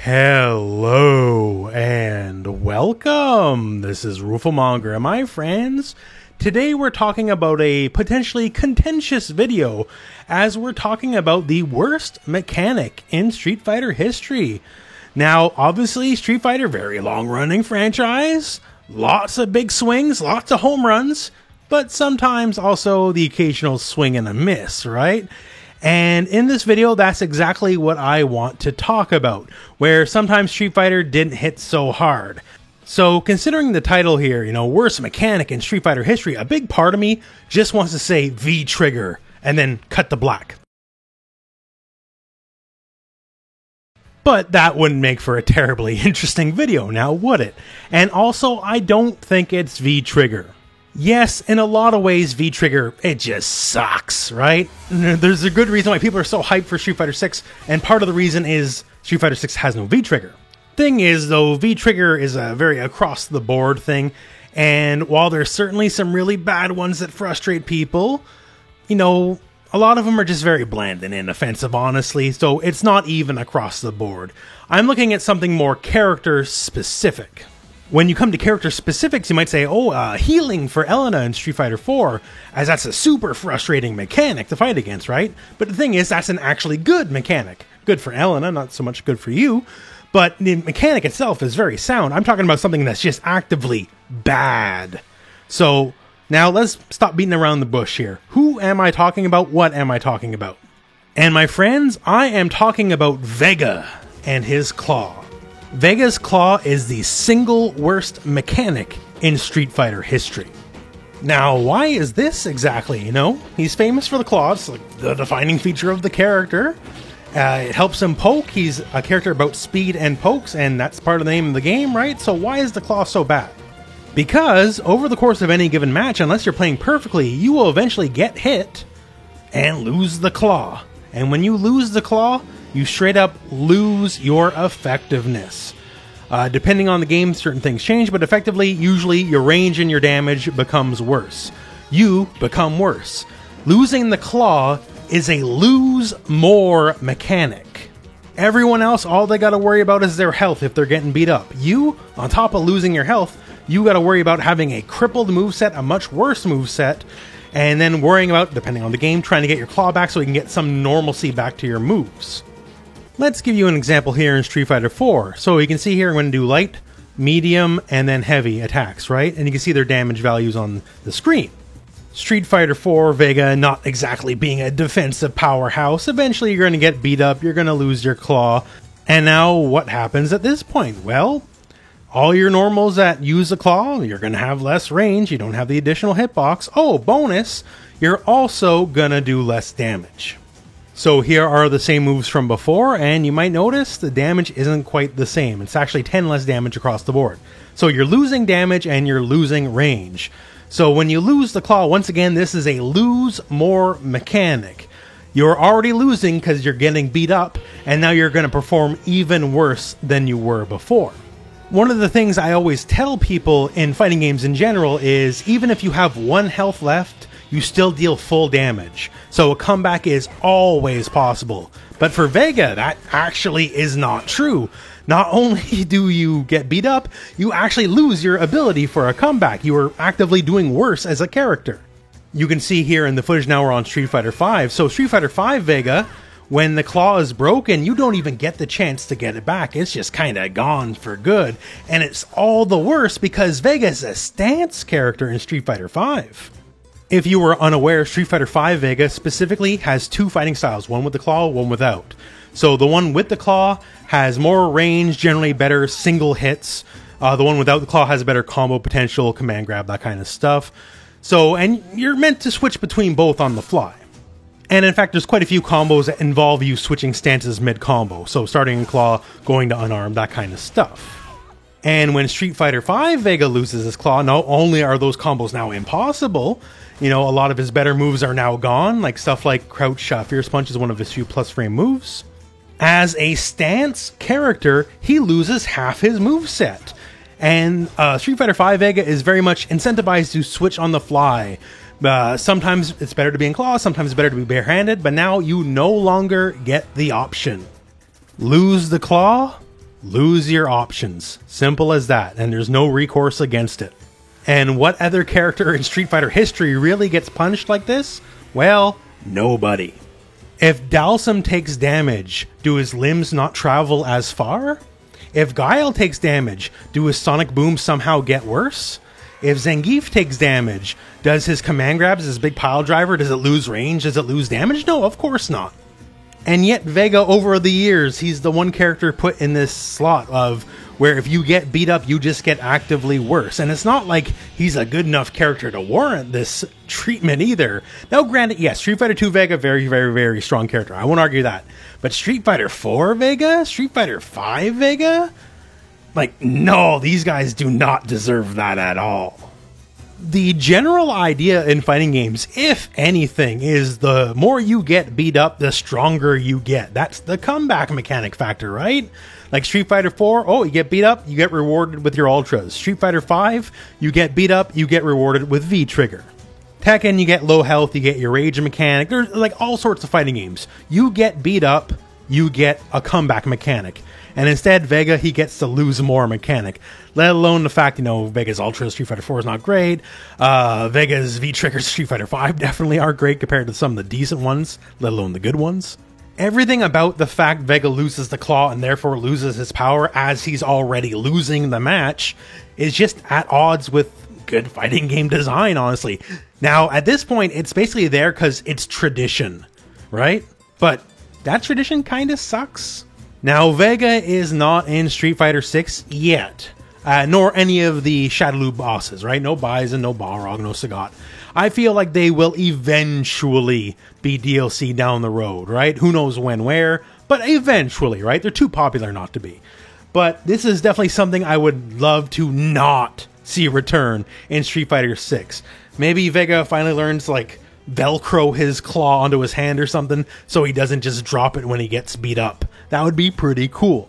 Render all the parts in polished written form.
Hello and welcome. This is Rooflemonger and my friends. Today we're talking about a potentially contentious video as we're talking about the worst mechanic in Street Fighter history. Now, obviously, Street Fighter, very long-running franchise, lots of big swings, lots of home runs, but sometimes also the occasional swing and a miss, right? And in this video, that's exactly what I want to talk about, where sometimes Street Fighter didn't hit so hard. So considering the title here, worst mechanic in Street Fighter history, a big part of me just wants to say V-Trigger and then cut to black. But that wouldn't make for a terribly interesting video, now would it? And also, I don't think it's V-Trigger. Yes, in a lot of ways, V-Trigger, it just sucks, right? There's a good reason why people are so hyped for Street Fighter 6, and part of the reason is Street Fighter 6 has no V-Trigger. Thing is, though, V-Trigger is a very across-the-board thing, and while there's certainly some really bad ones that frustrate people, a lot of them are just very bland and inoffensive, honestly, so it's not even across the board. I'm looking at something more character-specific. When you come to character specifics, you might say, healing for Elena in Street Fighter 4, as that's a super frustrating mechanic to fight against, right? But the thing is, that's an actually good mechanic. Good for Elena, not so much good for you, but the mechanic itself is very sound. I'm talking about something that's just actively bad. So, now let's stop beating around the bush here. Who am I talking about? What am I talking about? And my friends, I am talking about Vega and his claw. Vega's Claw is the single worst mechanic in Street Fighter history. Now, why is this exactly? He's famous for the claw. It's like the defining feature of the character. It helps him poke. He's a character about speed and pokes, and that's part of the name of the game, right? So why is the claw so bad? Because over the course of any given match, unless you're playing perfectly, you will eventually get hit and lose the claw. And when you lose the claw, you straight up lose your effectiveness. Depending on the game, certain things change, but effectively, usually your range and your damage becomes worse. You become worse. Losing the claw is a lose more mechanic. Everyone else, all they gotta worry about is their health if they're getting beat up. You, on top of losing your health, you gotta worry about having a crippled moveset, a much worse moveset, and then worrying about, depending on the game, trying to get your claw back so you can get some normalcy back to your moves. Let's give you an example here in Street Fighter 4. So you can see here I'm going to do light, medium, and then heavy attacks, right? And you can see their damage values on the screen. Street Fighter 4, Vega, not exactly being a defensive powerhouse. Eventually you're going to get beat up, you're going to lose your claw. And now what happens at this point? Well, all your normals that use the claw, you're going to have less range, you don't have the additional hitbox. Oh, bonus, you're also going to do less damage. So here are the same moves from before, and you might notice the damage isn't quite the same. It's actually 10 less damage across the board. So you're losing damage and you're losing range. So when you lose the claw, once again, this is a lose more mechanic. You're already losing because you're getting beat up, and now you're going to perform even worse than you were before. One of the things I always tell people in fighting games in general is even if you have 1 health left, you still deal full damage. So a comeback is always possible. But for Vega, that actually is not true. Not only do you get beat up, you actually lose your ability for a comeback. You are actively doing worse as a character. You can see here in the footage now we're on Street Fighter V. So Street Fighter V Vega, when the claw is broken, you don't even get the chance to get it back. It's just kind of gone for good. And it's all the worse because Vega is a stance character in Street Fighter V. If you were unaware, Street Fighter V Vega specifically has 2 fighting styles, one with the claw, one without. So the one with the claw has more range, generally better single hits. The one without the claw has a better combo potential, command grab, that kind of stuff. So, and you're meant to switch between both on the fly. And in fact, there's quite a few combos that involve you switching stances mid-combo. So starting in claw, going to unarmed, that kind of stuff. And when Street Fighter V Vega loses his claw, not only are those combos now impossible, a lot of his better moves are now gone, like stuff like Crouch Fierce Punch is one of his few plus frame moves. As a stance character, he loses half his moveset. And Street Fighter V Vega is very much incentivized to switch on the fly. Sometimes it's better to be in claw, sometimes it's better to be barehanded, but now you no longer get the option. Lose the claw, lose your options. Simple as that, and there's no recourse against it. And what other character in Street Fighter history really gets punished like this? Well, nobody. If Dhalsim takes damage, do his limbs not travel as far? If Guile takes damage, do his sonic booms somehow get worse? If Zangief takes damage, does his command grabs, his big pile driver, does it lose range? Does it lose damage? No, of course not. And yet Vega, over the years, he's the one character put in this slot of where if you get beat up, you just get actively worse. And it's not like he's a good enough character to warrant this treatment either. Now, granted, yes, Street Fighter 2 Vega, very, very, very strong character. I won't argue that. But Street Fighter 4 Vega? Street Fighter 5 Vega? Like, no, these guys do not deserve that at all. The general idea in fighting games, if anything, is the more you get beat up, the stronger you get. That's the comeback mechanic factor, right? Like Street Fighter 4, oh, you get beat up, you get rewarded with your Ultras. Street Fighter 5, you get beat up, you get rewarded with V-Trigger. Tekken, you get low health, you get your rage mechanic. There's like all sorts of fighting games. You get beat up, you get a comeback mechanic. And instead, Vega, he gets to lose more mechanic. Let alone the fact, Vega's Ultra Street Fighter 4 is not great. Vega's V-Triggers Street Fighter 5 definitely aren't great compared to some of the decent ones, let alone the good ones. Everything about the fact Vega loses the claw and therefore loses his power as he's already losing the match is just at odds with good fighting game design, honestly. Now, at this point, it's basically there because it's tradition, right? But that tradition kind of sucks. Now, Vega is not in Street Fighter 6 yet, nor any of the Shadaloo bosses, right? No Bison, no Balrog, no Sagat. I feel like they will eventually be DLC down the road, right? Who knows when, where, but eventually, right? They're too popular not to be. But this is definitely something I would love to not see return in Street Fighter 6. Maybe Vega finally learns, like, Velcro his claw onto his hand or something so he doesn't just drop it when he gets beat up. That would be pretty cool.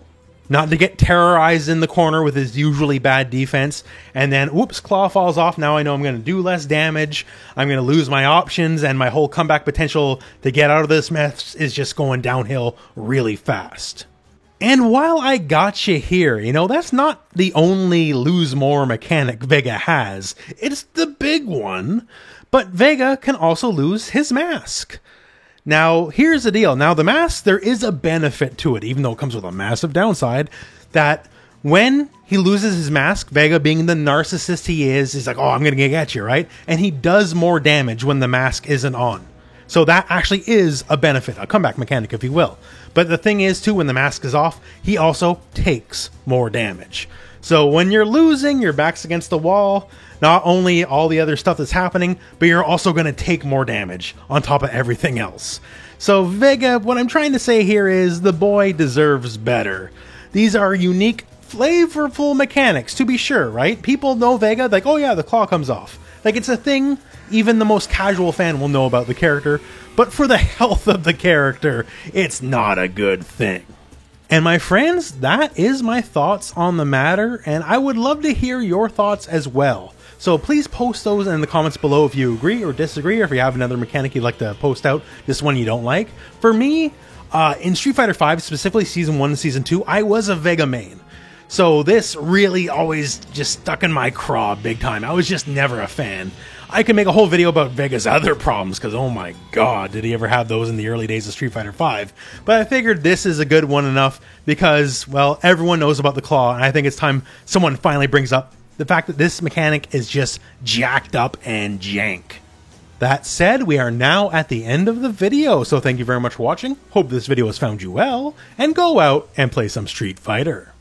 Not to get terrorized in the corner with his usually bad defense, and then, whoops, claw falls off, now I know I'm going to do less damage, I'm going to lose my options, and my whole comeback potential to get out of this mess is just going downhill really fast. And while I gotcha here, that's not the only lose more mechanic Vega has. It's the big one. But Vega can also lose his mask. Now, here's the deal. Now, the mask, there is a benefit to it, even though it comes with a massive downside, that when he loses his mask, Vega being the narcissist he is, he's like, oh, I'm going to get you, right? And he does more damage when the mask isn't on. So that actually is a benefit, a comeback mechanic, if you will. But the thing is, too, when the mask is off, he also takes more damage. So when you're losing, your back's against the wall, not only all the other stuff that's happening, but you're also going to take more damage on top of everything else. So Vega, what I'm trying to say here is the boy deserves better. These are unique, flavorful mechanics, to be sure, right? People know Vega, like, oh yeah, the claw comes off. Like, it's a thing even the most casual fan will know about the character, but for the health of the character, it's not a good thing. And my friends, that is my thoughts on the matter, and I would love to hear your thoughts as well. So please post those in the comments below if you agree or disagree, or if you have another mechanic you'd like to post out, this one you don't like. For me, in Street Fighter V, specifically Season 1 and Season 2, I was a Vega main. So this really always just stuck in my craw big time. I was just never a fan. I could make a whole video about Vega's other problems, because oh my god, did he ever have those in the early days of Street Fighter V. But I figured this is a good one enough because, well, everyone knows about the claw, and I think it's time someone finally brings up the fact that this mechanic is just jacked up and jank. That said, we are now at the end of the video, so thank you very much for watching. Hope this video has found you well, and go out and play some Street Fighter.